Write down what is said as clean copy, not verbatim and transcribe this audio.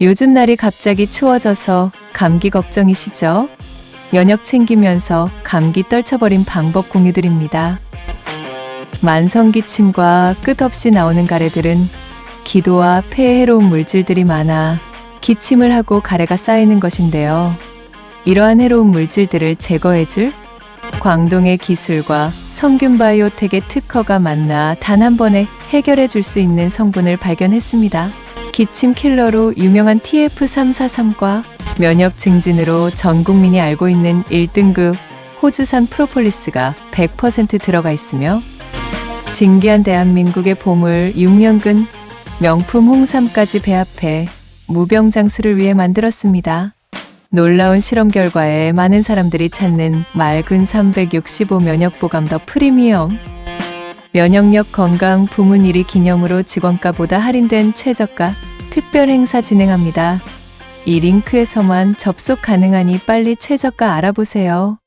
요즘 날이 갑자기 추워져서 감기 걱정이시죠? 면역 챙기면서 감기 떨쳐버린 방법 공유드립니다. 만성기침과 끝없이 나오는 가래들은 기도와 폐에 해로운 물질들이 많아 기침을 하고 가래가 쌓이는 것인데요. 이러한 해로운 물질들을 제거해줄 광동의 기술과 성균바이오텍의 특허가 만나 단 한 번에 해결해 줄 수 있는 성분을 발견했습니다. 기침 킬러로 유명한 TF343과 면역 증진으로 전 국민이 알고 있는 1등급 호주산 프로폴리스가 100% 들어가 있으며 진귀한 대한민국의 보물 6년근 명품 홍삼까지 배합해 무병장수를 위해 만들었습니다. 놀라운 실험 결과에 많은 사람들이 찾는 맑은 365 면역보감 더 프리미엄 면역력 건강 부문 1위 기념으로 직원가보다 할인된 최저가 특별 행사 진행합니다. 이 링크에서만 접속 가능하니 빨리 최저가 알아보세요.